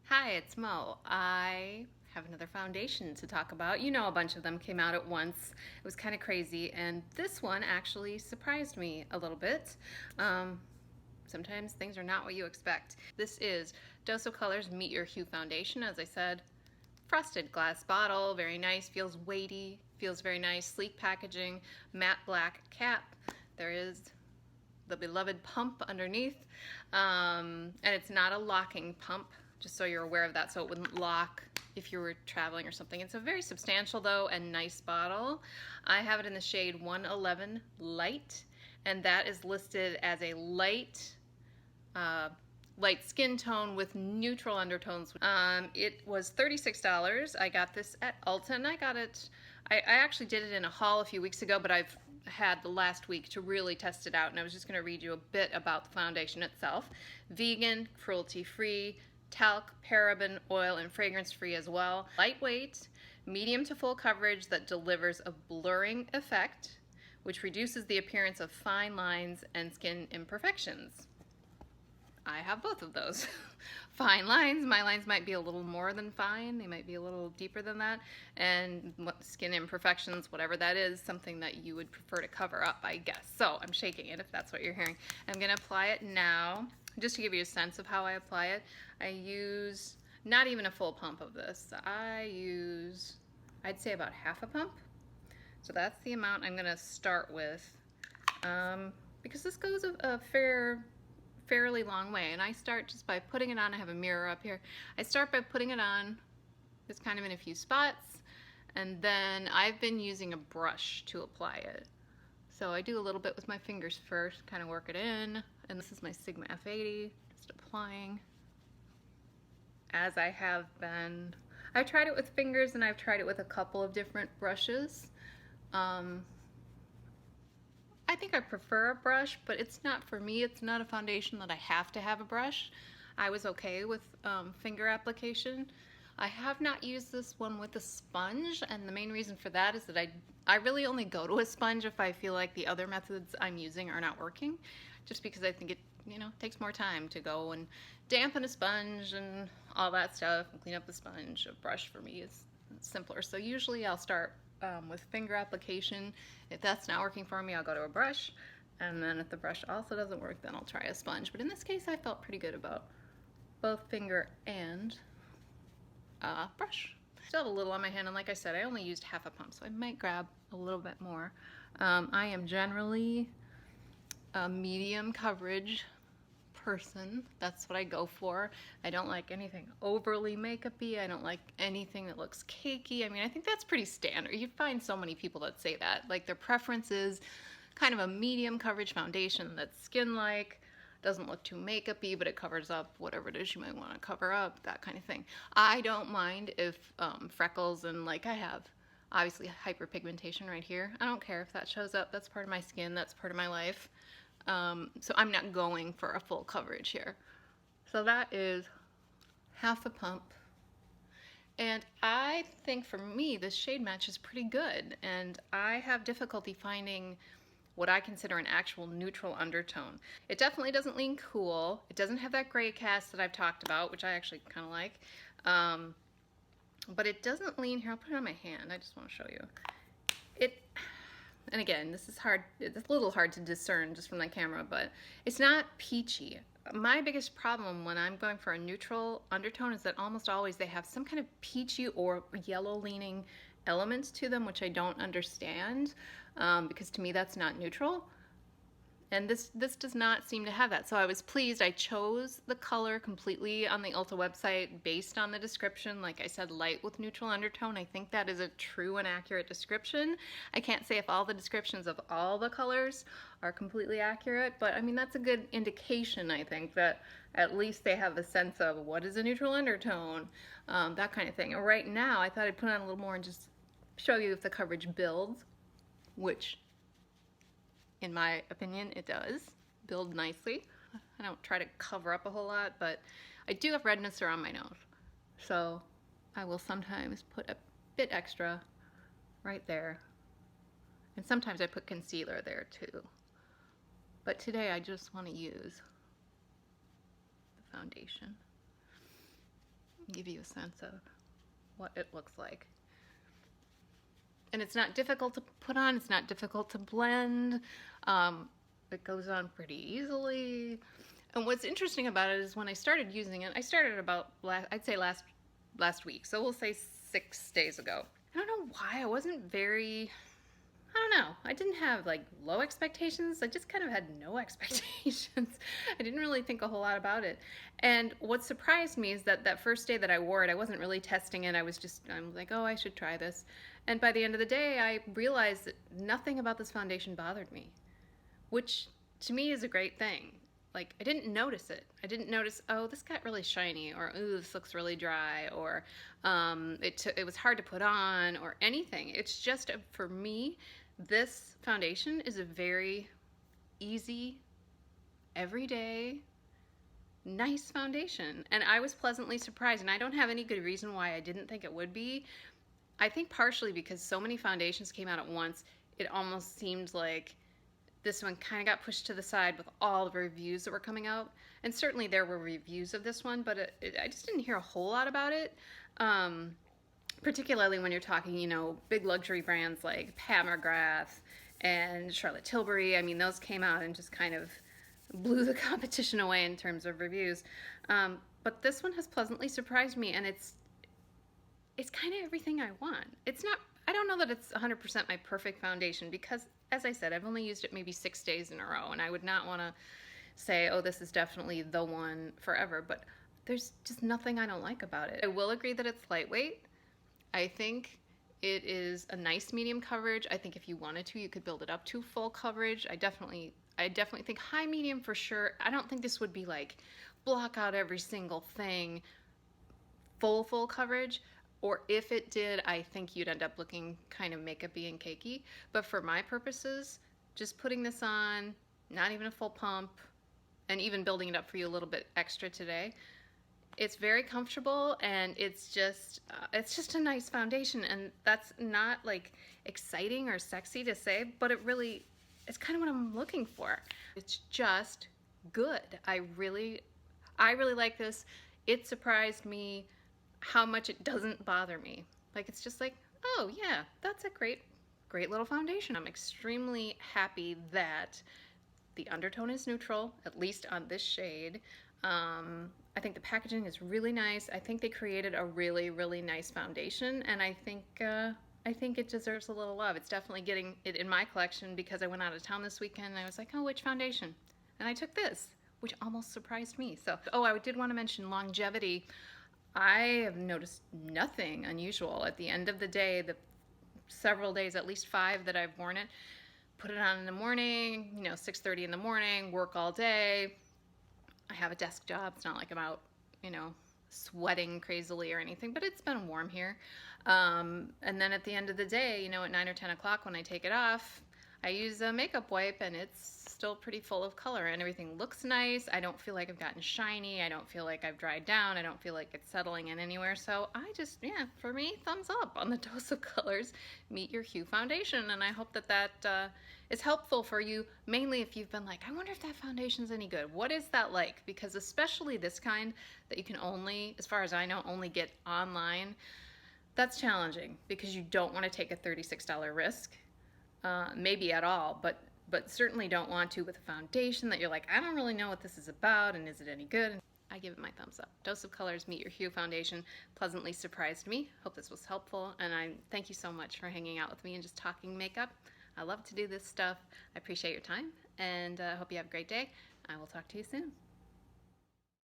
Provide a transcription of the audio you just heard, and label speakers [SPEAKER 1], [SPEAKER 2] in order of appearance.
[SPEAKER 1] Hi, it's Mo. I have another foundation to talk about. You know, a bunch of them came out at once. It was kind of crazy, and this one actually surprised me a little bit. Sometimes things are not what you expect. This is Dose of Colors Meet Your Hue Foundation. As I said, frosted glass bottle, very nice, feels weighty, feels very nice, sleek packaging, matte black cap. There is the beloved pump underneath, and it's not a locking pump, just so you're aware of that, so it wouldn't lock if you were traveling or something. It's a very substantial though and nice bottle. I have it in the shade 111 Light, and that is listed as a light skin tone with neutral undertones. It was $36. I got this at Ulta, and I actually did it in a haul a few weeks ago, but I've had the last week to really test it out, and I was just going to read you a bit about the foundation itself. Vegan, cruelty-free, talc, paraben, oil, and fragrance-free as well. Lightweight, medium to full coverage that delivers a blurring effect, which reduces the appearance of fine lines and skin imperfections. I have both of those. Fine lines, my lines might be a little more than fine, they might be a little deeper than that, and skin imperfections, whatever that is, something that you would prefer to cover up, I guess. So I'm shaking it if that's what you're hearing. I'm gonna apply it now, just to give you a sense of how I apply it. I use not even a full pump of this. I use, I'd say about half a pump. So that's the amount I'm gonna start with, because this goes a fairly long way, and I start just by putting it on. I have a mirror up here. I start by putting it on just kind of in a few spots, and then I've been using a brush to apply it. So I do a little bit with my fingers first, kind of work it in, and this is my Sigma F80, just applying as I have been. I've tried it with fingers and I've tried it with a couple of different brushes. I think I prefer a brush, but it's not for me. It's not a foundation that I have to have a brush. I was okay with finger application. I have not used this one with a sponge, and the main reason for that is that I really only go to a sponge if I feel like the other methods I'm using are not working, just because I think it takes more time to go and dampen a sponge and all that stuff and clean up the sponge. A brush for me is simpler. So usually I'll start with finger application. If that's not working for me, I'll go to a brush, and then if the brush also doesn't work, then I'll try a sponge. But in this case, I felt pretty good about both finger and brush. Still have a little on my hand, and like I said, I only used half a pump, so I might grab a little bit more. I am generally a medium coverage person. That's what I go for. I don't like anything overly makeup-y. I don't like anything that looks cakey. I mean, I think that's pretty standard. You find so many people that say that. Like, their preference is kind of a medium coverage foundation that's skin-like, doesn't look too makeup-y, but it covers up whatever it is you might want to cover up, that kind of thing. I don't mind if freckles, and like I have obviously hyperpigmentation right here. I don't care if that shows up. That's part of my skin. That's part of my life. So I'm not going for a full coverage here. So that is half a pump. And I think for me, this shade match is pretty good. And I have difficulty finding what I consider an actual neutral undertone. It definitely doesn't lean cool. It doesn't have that gray cast that I've talked about, which I actually kind of like. But it doesn't lean, here, I'll put it on my hand. I just want to show you. And again, this is hard, it's a little hard to discern just from the camera, but it's not peachy. My biggest problem when I'm going for a neutral undertone is that almost always they have some kind of peachy or yellow leaning elements to them, which I don't understand, because to me that's not neutral. And this does not seem to have that. So I was pleased. I chose the color completely on the Ulta website based on the description. Like I said, light with neutral undertone. I think that is a true and accurate description. I can't say if all the descriptions of all the colors are completely accurate, but I mean, that's a good indication, I think, that at least they have a sense of what is a neutral undertone, that kind of thing. And right now, I thought I'd put on a little more and just show you if the coverage builds, which in my opinion, it does build nicely. I don't try to cover up a whole lot, but I do have redness around my nose. So I will sometimes put a bit extra right there. And sometimes I put concealer there too. But today I just want to use the foundation. give you a sense of what it looks like. And it's not difficult to put on, it's not difficult to blend. It goes on pretty easily. And what's interesting about it is when I started using it, I started about, I'd say last week. So we'll say 6 days ago. I don't know why I wasn't very, I don't know. I didn't have like low expectations. I just kind of had no expectations. I didn't really think a whole lot about it. And what surprised me is that first day that I wore it, I wasn't really testing it. I'm like, oh, I should try this. And by the end of the day, I realized that nothing about this foundation bothered me, which to me is a great thing. Like, I didn't notice it. I didn't notice, oh, this got really shiny, or ooh, this looks really dry, or it was hard to put on, or anything. It's just, for me, this foundation is a very easy, everyday, nice foundation. And I was pleasantly surprised, and I don't have any good reason why I didn't think it would be. I think partially because so many foundations came out at once, it almost seemed like this one kind of got pushed to the side with all the reviews that were coming out. And certainly there were reviews of this one, but I just didn't hear a whole lot about it. Particularly when you're talking, you know, big luxury brands like Pat McGrath and Charlotte Tilbury. I mean, those came out and just kind of blew the competition away in terms of reviews. But this one has pleasantly surprised me, and it's kind of everything I want. It's not, I don't know that it's 100% my perfect foundation because, as I said, I've only used it maybe 6 days in a row, and I would not want to say, oh, this is definitely the one forever, but there's just nothing I don't like about it. I will agree that it's lightweight. I think it is a nice medium coverage. I think if you wanted to, you could build it up to full coverage. I definitely think high medium for sure. I don't think this would be like block out every single thing, full coverage. Or if it did, I think you'd end up looking kind of makeup-y and cakey. But for my purposes, just putting this on, not even a full pump, and even building it up for you a little bit extra today, it's very comfortable, and it's just a nice foundation. And that's not like exciting or sexy to say, but it's kind of what I'm looking for. It's just good. I really like this. It surprised me how much it doesn't bother me. Like, it's just like, oh yeah, that's a great little foundation. I'm extremely happy that the undertone is neutral, at least on this shade. I think the packaging is really nice. I think they created a really nice foundation, and I think it deserves a little love. It's definitely getting it in my collection because I went out of town this weekend and I was like, oh, which foundation? And I took this, which almost surprised me. So, oh, I did want to mention longevity. I have noticed nothing unusual. At the end of the day, the several days, at least 5 that I've worn it, put it on in the morning, 6:30 in the morning, work all day. I have a desk job. It's not like I'm out, sweating crazily or anything, but it's been warm here. And then at the end of the day, at 9 or 10 o'clock when I take it off, I use a makeup wipe, and it's still pretty full of color, and everything looks nice. I don't feel like I've gotten shiny. I don't feel like I've dried down. I don't feel like it's settling in anywhere. So for me, thumbs up on the Dose of Colors Meet Your Hue foundation, and I hope that is helpful for you, mainly if you've been like, I wonder if that foundation's any good. What is that like? Because especially this kind that you can only, as far as I know, only get online, that's challenging because you don't want to take a $36 risk. Maybe at all, but certainly don't want to with a foundation that you're like, I don't really know what this is about, and is it any good? I give it my thumbs up. Dose of Colors Meet Your Hue foundation pleasantly surprised me. Hope this was helpful, and I thank you so much for hanging out with me and just talking makeup. I love to do this stuff. I appreciate your time, and I hope you have a great day. I will talk to you soon.